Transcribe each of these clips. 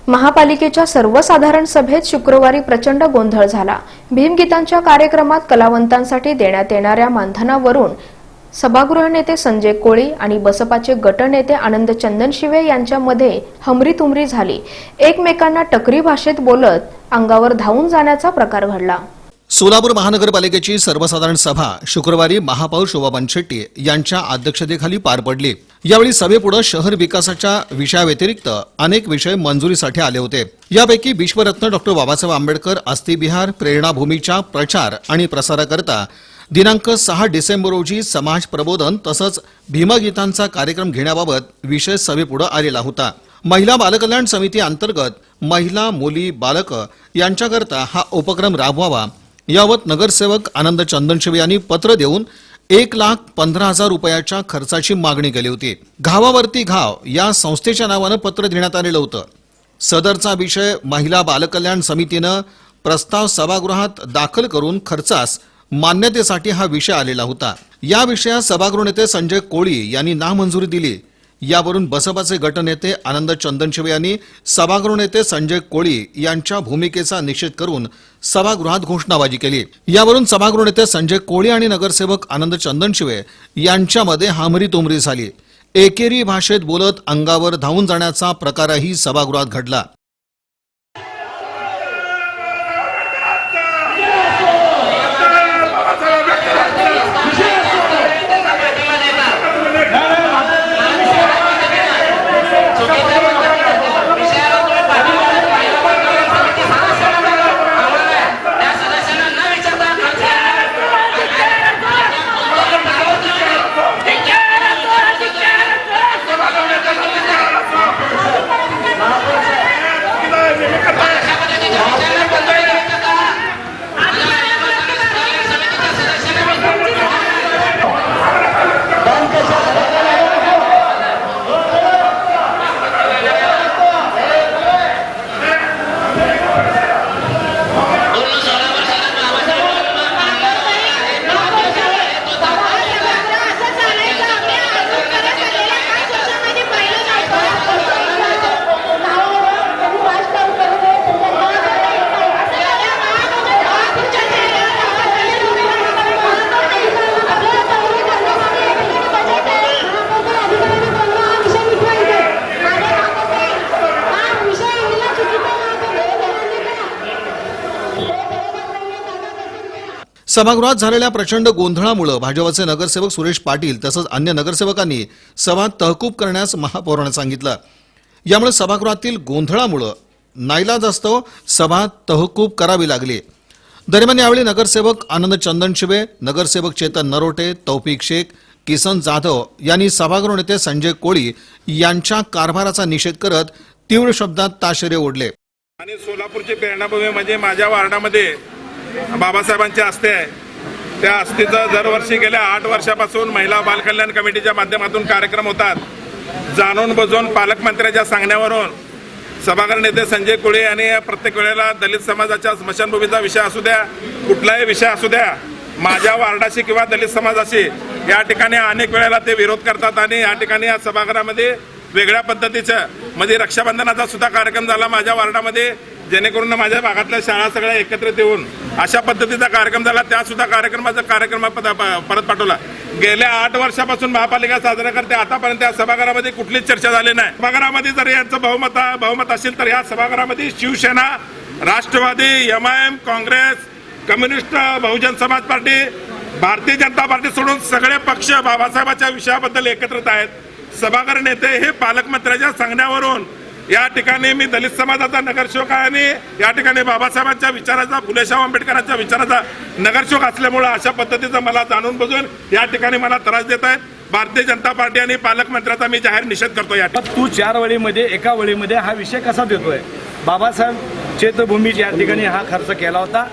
महापालिकेच्या सर्वसाधारण सभेत शुक्रवारी प्रचंड गोंधळ झाला। भीमगीतांच्या कार्यक्रमात कलावंतांसाठी देण्यात येणाऱ्या मानधनावरून सभागृह नेते संजय कोळी आणि बसपाचे गटनेते आनंद चंदनशिवे यांच्यामध्ये हमरीतुमरी झाली। एकमेकांना टकरी भाषेत बोलत अंगावर धावून जाण्याचा प्रकार घडला। सोलापूर महानगरपालिकेची सर्वसाधारण सभा शुक्रवारी महापौर शोभा बनशेट्टी यांच्या अध्यक्षतेखाली पार पडली। यावेळी सभेपुढे शहर विकासाच्या विषयाव्यतिरिक्त अनेक विषय मंजुरीसाठी आले होते। यापैकी विश्वरत्न डॉ. बाबासाहेब आंबेडकर अस्थिविहार प्रेरणाभूमीच्या प्रचार आणि प्रसाराकरता दिनांक 6 डिसेंबर रोजी समाज प्रबोधन तसंच भीमगीतांचा कार्यक्रम घेण्याबाबत विषय सभेपुढे आलेला होता। महिला बालकल्याण समिती अंतर्गत महिला मुली बालक यांच्याकरता हा उपक्रम राबवावा याबाबत नगरसेवक आनंद चंदनशिवे यांनी पत्र देऊन 1,15,000 रुपयाच्या खर्चाची मागणी केली होती। घावावरती घाव या संस्थेच्या नावाने पत्र देण्यात आलेलं होतं। सदरचा विषय महिला बालकल्याण समितीनं प्रस्ताव सभागृहात दाखल करून खर्चास मान्यतेसाठी हा विषय आलेला होता। या विषयात सभागृह नेते संजय कोळी यांनी नामंजुरी दिली। यावरून बसपाचे गटनेते आनंद चंदनशिवे यांनी सभागृह नेते संजय कोळी यांच्या भूमिकेचा निषेध करून सभागृहात घोषणाबाजी केली। यावरून सभागृह नेते संजय कोळी आणि नगरसेवक आनंद चंदनशिवे यांच्यामध्ये हमरीतुमरी झाली। एकेरी भाषेत बोलत अंगावर धावून जाण्याचा प्रकारही सभागृहात घडला। सभागृहात झालेल्या प्रचंड गोंधळामुळे भाजपचे नगरसेवक सुरेश पाटील तसंच अन्य नगरसेवकांनी सभा तहकूब करण्यास महापौरांना सांगितलं। यामुळे सभागृहातील गोंधळामुळे नाईलाजास्तव सभा तहकूब करावी लागली। दरम्यान यावेळी नगरसेवक आनंद चंदनशिवे, नगरसेवक चेतन नरोटे, तौफिक शेख, किसन जाधव यांनी सभागृह नेते संजय कोळी यांच्या कारभाराचा निषेध करत तीव्र शब्दात ताशेरे ओढले। आणि सोलापूरची प्रेरणाभूमी म्हणजे माझ्या वार्डामध्ये बाबासाहेबांची आस्थे आहे। त्या आस्थेचा दरवर्षी गेल्या 8 वर्षापासून महिला बालकल्याण कमिटीच्या माध्यमातून कार्यक्रम होतात। जाणून बुजून पालकमंत्र्यांच्या सांगण्यावरून सभागृह नेते संजय कोळी यांनी प्रत्येक वेळेला दलित समाजाच्या स्मशानभूमीचा विषय असू द्या, कुठलाही विषय असू द्या, माझ्या वार्डाशी किंवा दलित समाजाशी या ठिकाणी अनेक वेळेला ते विरोध करतात। आणि या ठिकाणी या सभागृहामध्ये वेगळ्या पद्धतीचं म्हणजे रक्षाबंधनाचा सुद्धा कार्यक्रम झाला माझ्या वार्डामध्ये, जेणेकरून माझ्या भागातल्या शाळा सगळ्या एकत्रित येऊन अशा पद्धतीचा कार्यक्रम झाला। त्या सुद्धा कार्यक्रम परत पाठवला। गेल्या 8 वर्षापासून महापालिका साजरा करते, आतापर्यंत या सभागृहामध्ये कुठलीच चर्चा झाली नाही। सभागृहामध्ये जर यांचं बहुमत असेल तर या सभागृहामध्ये Shiv Sena, Rashtrawadi, MIM, Congress, communist, Bahujan Samaj party, Bharatiya Janata party सोडून सगळे पक्ष बाबासाहेबांच्या विषयाबद्दल एकत्रित आहेत। सभागृह नेते हे पालकमंत्र्यांच्या सांगण्यावरून या ठिकाणी मी दलित समाजाचा नगरसेवक आहे आणि या ठिकाणी बाबासाहेबांच्या विचाराचा, फुलेशाह आंबेडकरांच्या विचाराचा नगरसेवक असल्यामुळे अशा पद्धतीचं मला जाणून बुजून या ठिकाणी मला त्रास देत आहेत। भारतीय जनता पार्टी आणि पालकमंत्र्याचा मी जाहीर निषेध करतो। या तू 4 वळीमध्ये एका वळीमध्ये हा विषय कसा देतोय? बाबासाहेब चैत्यभूमीच्या या ठिकाणी हा खर्च केला होता।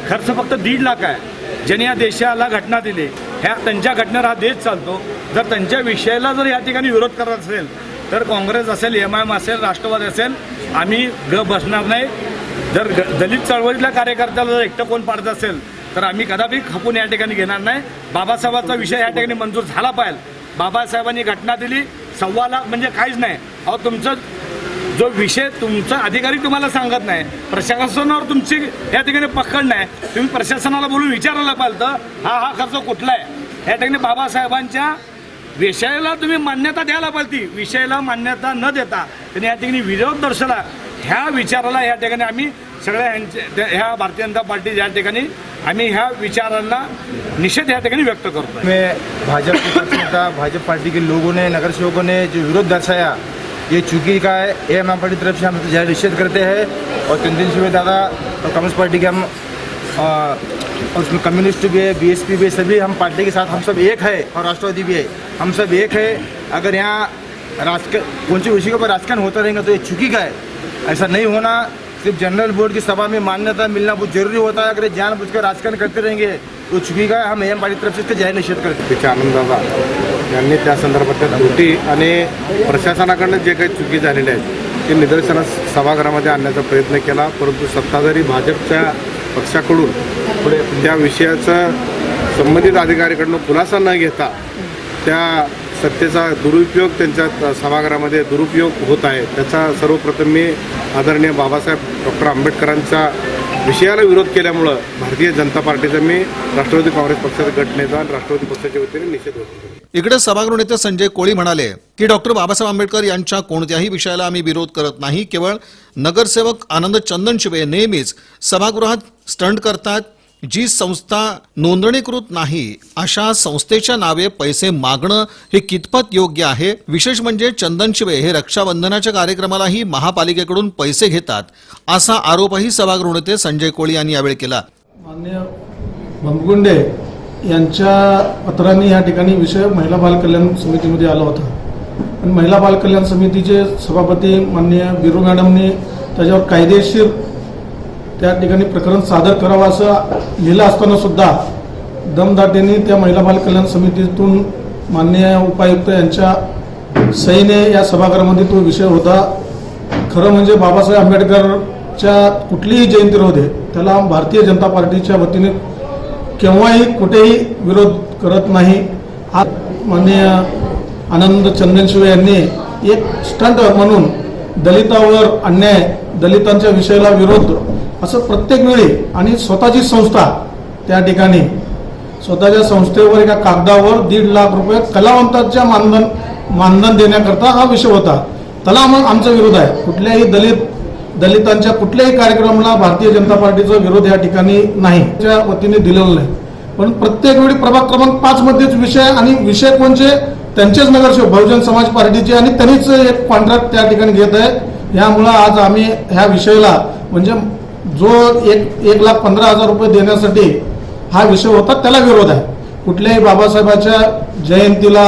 खर्च फक्त 1.5 लाख आहे। ज्यांनी या देशाला घटना दिली, ह्या त्यांच्या घटनेवर हा देश चालतो। जर त्यांच्या विषयाला जर या ठिकाणी विरोध करत असेल तर काँग्रेस असेल, MIM असेल, राष्ट्रवादी असेल, आम्ही बसणार नाही। जर दलित चळवळीतल्या कार्यकर्त्याला जर एकटं कोण पाडत असेल तर आम्ही कदापि खपून या ठिकाणी घेणार नाही। बाबासाहेबांचा विषय या ठिकाणी मंजूर झाला पाहिजे। बाबासाहेबांनी घटना दिली, 1.25 लाख म्हणजे काहीच नाही। अहो तुमचं जो विषय तुमचा अधिकारी तुम्हाला सांगत नाही, प्रशासनावर तुमची या ठिकाणी पकड नाही, तुम्ही प्रशासनाला बोलून विचारायला पाहिजे हा खर्च कुठला आहे. या ठिकाणी बाबासाहेबांच्या विषयाला तुम्ही मान्यता द्यायला पाहिजे. विषयाला मान्यता न देता त्यांनी या ठिकाणी विरोध दर्शवला. ह्या विचाराला या ठिकाणी आम्ही सगळ्या ह्या भारतीय जनता पार्टी या ठिकाणी आम्ही ह्या विचारांना निषेध या ठिकाणी व्यक्त करतो. में भाजपा पार्टी के लोगों ने, नगर सेवकों ने जो विरोध दर्शाया, ये चूकी का है. AMM पार्टी तरफ से हम जाहिर निषेध करते हैं. और चंदन शिवे दादा और कांग्रेस पार्टी के हम और उसमें कम्युनिस्ट भी है, BSP भी है, सभी हम पार्टी के साथ हम सब एक है. और राष्ट्रवादी भी है, हम सब एक है. अगर यहाँ कौन सी विषय पर राजकारण होता रहेगा तो ये चूकी का है. ऐसा नहीं होना. सिर्फ जनरल बोर्ड की सभा में मान्यता मिलना बहुत जरूरी होता है. अगर जानबूझकर राजकारण करते रहेंगे तो चुकी का हम AM पार्टी तरफ से इसका जाहीर निषेध करते. आनंददादा यांनी त्या संदर्भातल्या त्रुटी आणि प्रशासनाकडनं जे काही चुकी झालेल्या आहेत ते निदर्शनास सभागृहामध्ये आणण्याचा प्रयत्न केला, परंतु सत्ताधारी भाजपच्या पक्षाकडून पुढे त्या विषयाचा संबंधित अधिकाऱ्याकडनं खुलासा न घेता त्या सत्तेचा दुरुपयोग त्यांच्या सभागृहामध्ये दुरुपयोग होत आहे. त्याचा सर्वप्रथम मी आदरणीय बाबासाहेब डॉक्टर आंबेडकरांच्या विषयाला विरोध केल्यामुळं भारतीय जनता पार्टीचा मी राष्ट्रवादी काँग्रेस पक्षाचा गटनेता आणि राष्ट्रवादी पक्षाच्या वतीने निषेध होतो. इकडे सभागृह नेते संजय कोळी म्हणाले की डॉक्टर बाबासाहेब आंबेडकर यांच्या कोणत्याही विषयाला आम्ही विरोध करत नाही. केवळ नगरसेवक आनंद चंदनशिवे नेहमीच सभागृहात स्टंट करतात. जी संस्था नोंदणीकृत नाही अशा संस्थेच्या नावे पैसे मागणं हे कितपत योग्य आहे. विशेष म्हणजे चंदनशिवे हे रक्षाबंधनाच्या कार्यक्रमालाही महापालिकेकडून पैसे घेतात असा आरोपही सभागृह नेते संजय कोळी यांनी यावेळी केला. माननीय भंबगुंडे यांच्या पत्रांनी या ठिकाणी विषय महिला बाल कल्याण समितीमध्ये आला होता आणि महिला बाल कल्याण समितीचे सभापती माननीय बिरू मॅडमनी त्याच्यावर कायदेशीर त्या ठिकाणी प्रकरण सादर करावं असं लिहिलं असताना सुद्धा दमदाटीने त्या महिला बाल कल्याण समितीतून माननीय उपायुक्त यांच्या सहीने या सभागृहामध्ये तो विषय होता. खरं म्हणजे बाबासाहेब आंबेडकरच्या कुठलीही जयंती राहू दे त्याला भारतीय जनता पार्टीच्या वतीने केव्हाही कुठेही विरोध करत नाही. आज माननीय आनंद चंदनशिवे यांनी एक स्टंट म्हणून दलितावर अन्याय, दलितांच्या विषयाला विरोध असं प्रत्येक वेळी आणि स्वतःची संस्था त्या ठिकाणी स्वतःच्या संस्थेवर एका कागदावर 1.5 लाख रुपये कलावंतांच्या मानधन देण्याकरता हा विषय होता. त्याला मग आमचा विरोध आहे. कुठल्याही दलितांच्या कुठल्याही कार्यक्रमाला भारतीय जनता पार्टीचा विरोध या ठिकाणी नाही त्या वतीने दिलेला नाही. पण प्रत्येक वेळी प्रभाग क्रमांक 5 मध्येच विषय आणि विषय कोणचे त्यांचेच नगरसेवक बहुजन समाज पार्टीचे आणि त्यांनीच एक कॉन्ट्रॅक्ट त्या ठिकाणी घेत आहे. यामुळं आज आम्ही ह्या विषयाला म्हणजे जो 1,15,000 रुपये देण्यासाठी हा विषय होता त्याला विरोध आहे. कुठल्याही बाबासाहेबांच्या जयंतीला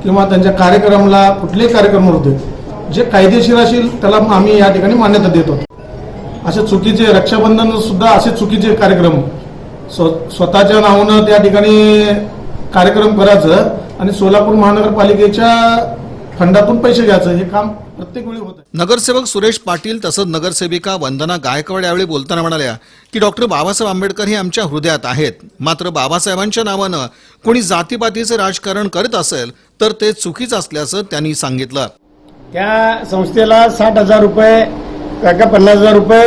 किंवा त्यांच्या कार्यक्रमाला कुठलेही कार्यक्रम होते जे कायदेशीर असेल त्याला आम्ही या ठिकाणी मान्यता देत होतो. असे चुकीचे रक्षाबंधन सुद्धा असे चुकीचे कार्यक्रम स्वतःच्या नावानं त्या ठिकाणी कार्यक्रम करायचं आणि सोलापूर महानगरपालिकेच्या फंडातून पैसे घ्यायचं हे काम प्रत्येक वेळी होतं. नगरसेवक सुरेश पाटील तसंच नगरसेविका वंदना गायकवाड यावेळी बोलताना म्हणाल्या की डॉक्टर बाबासाहेब आंबेडकर हे आमच्या हृदयात आहेत. मात्र बाबासाहेबांच्या नावानं कोणी जातीपातीचे राजकारण करत असेल तर ते चुकीचं असल्याचं त्यांनी सांगितलं. त्या संस्थेला 60,000 रुपये का 50,000 रुपये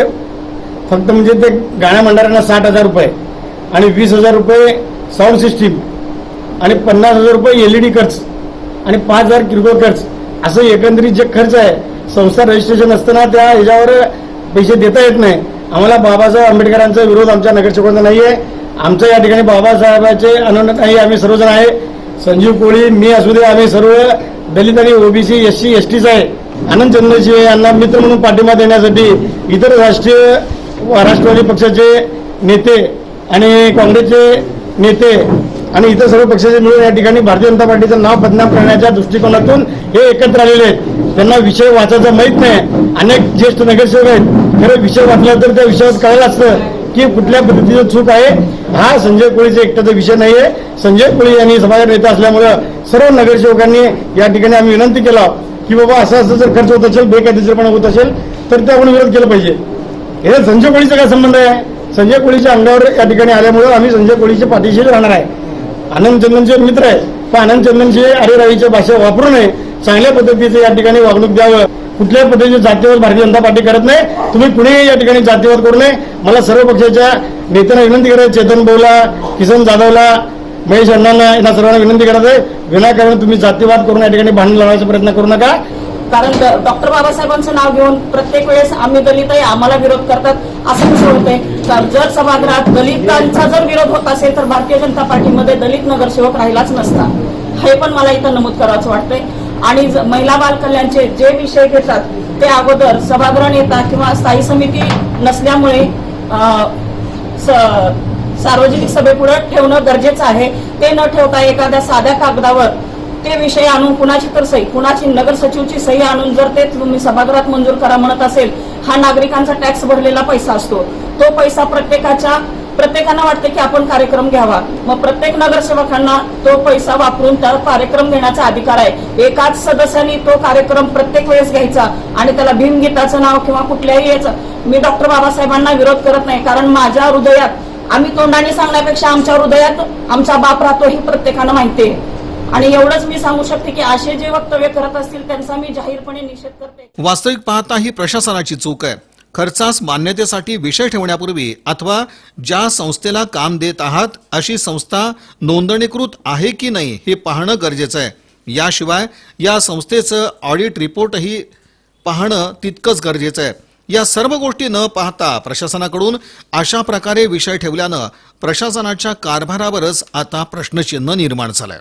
फक्त म्हणजे ते गाण्या मंडळांना 60,000 रुपये आणि 20,000 रुपये साऊंड सिस्टीम आणि 50,000 रुपये LED खर्च आणि 5,000 किरकोळ खर्च असं एकंदरीत जे खर्च आहे संस्था रजिस्ट्रेशन असताना त्या ह्याच्यावर पैसे देता येत नाही. आम्हाला बाबासाहेब आंबेडकरांचा विरोध आमच्या नगरसेवकांचा नाही आहे. आमचं या ठिकाणी बाबासाहेबांचे आनंद नाही. आम्ही सर्वजण आहे. संजीव कोळी, मी असू दे, आम्ही सर्व दलित आणि OBC SC STच आहे. आनंद चंदनशिवे यांना मित्र म्हणून पाठिंबा देण्यासाठी इतर राष्ट्रवादी पक्षाचे नेते आणि काँग्रेसचे नेते आणि इतर सर्व पक्षाचे मिळून या ठिकाणी भारतीय जनता पार्टीचं नाव बदनाम करण्याच्या दृष्टिकोनातून हे एकत्र आलेले आहेत. त्यांना विषय वाचायचा माहीत नाही. अनेक ज्येष्ठ नगरसेवक आहेत. खरं विषय वाचला तर त्या विषयावर कळलं असतं की कुठल्या पद्धतीचं चूक आहे. हा संजय कोळीचा एकट्याचा विषय नाही आहे. संजय कोळी यांनी समाजात नेता असल्यामुळं सर्व नगरसेवकांनी या ठिकाणी आम्ही विनंती केला की बाबा असं जर खर्च होत असेल, बेकायदेशीरपणा होत असेल तर ते आपण विरोध केला पाहिजे. हे संजय कोळीचा काय संबंध आहे? संजय कोळीच्या अंगावर या ठिकाणी आल्यामुळं आम्ही संजय कोळीच्या पाठीशी राहणार आहे. आनंद चंदनचे मित्र आहे पण आनंद चंदनचे अरेरावीच्या भाषा वापरू नये, चांगल्या पद्धतीचं या ठिकाणी वागणूक द्यावं कुठल्याही पद्धतीचे जातीवाद भारतीय जनता पार्टी करत नाही. तुम्ही कुणीही या ठिकाणी जातीवाद करू नये. मला सर्व पक्षाच्या नेत्यांना विनंती करायची, चेतन भाऊला, किसन जाधवला, महेश अण्णांना, यांना सर्वांना विनंती करत आहे, विनाकारण तुम्ही जातीवाद करून या ठिकाणी भांडण लावण्याचा प्रयत्न करू नका. कारण डॉक्टर बाबासाहेबांचं नाव घेऊन प्रत्येक वेळेस आम्ही दलित आहे, आम्हाला विरोध करतात असं कसं होतंय. तर जर सभागृहात दलितांचा जर विरोध होत असेल तर भारतीय जनता पार्टीमध्ये दलित नगरसेवक राहिलाच नसता. हे पण मला इथं नमूद करायचं वाटतंय. आणि महिला बाल कल्याणचे जे विषय घेतात ते अगोदर सभागृह नेता किंवा स्थायी समिती नसल्यामुळे सार्वजनिक सभेपुढे ठेवणं गरजेचं आहे. ते न ठेवता एखाद्या साध्या कागदावर ते विषय आणून कुणाची तर सही, कुणाची नगर सचिवची सही आणून जर ते तुम्ही सभागृहात मंजूर करा म्हणत असेल, हा नागरिकांचा टॅक्स भरलेला पैसा असतो. तो पैसा प्रत्येकांना वाटते की आपण कार्यक्रम घ्यावा. मग प्रत्येक नगरसेवकांना तो पैसा वापरून त्या कार्यक्रम घेण्याचा अधिकार आहे. एकाच सदस्याने तो कार्यक्रम प्रत्येक वेळेस घ्यायचा आणि त्याला भीमगीताचं नाव किंवा कुठल्याही याचं. मी डॉक्टर बाबासाहेबांना विरोध करत नाही, कारण माझ्या हृदयात, आम्ही तोंडाने सांगण्यापेक्षा आमच्या हृदयात आमचा बाप राहतो हे प्रत्येकानं माहिती आहे. आणि एवढंच मी सांगू शकते की असे जे वक्तव्य करत असतील त्यांचा मी जाहीरपणे निषेध करते. वास्तविक पाहता ही प्रशासनाची चूक आहे. खर्चास मान्यतेसाठी विषय ठेवण्यापूर्वी अथवा ज्या संस्थेला काम देत आहात अशी संस्था नोंदणीकृत आहे की नाही हे पाहणं गरजेचं आहे. याशिवाय या संस्थेचं ऑडिट रिपोर्टही पाहणं तितकंच गरजेचं आहे. या सर्व गोष्टी न पाहता प्रशासनाकडून अशा प्रकारे विषय ठेवल्यानं प्रशासनाच्या कारभारावरच आता प्रश्नचिन्ह निर्माण झालंय.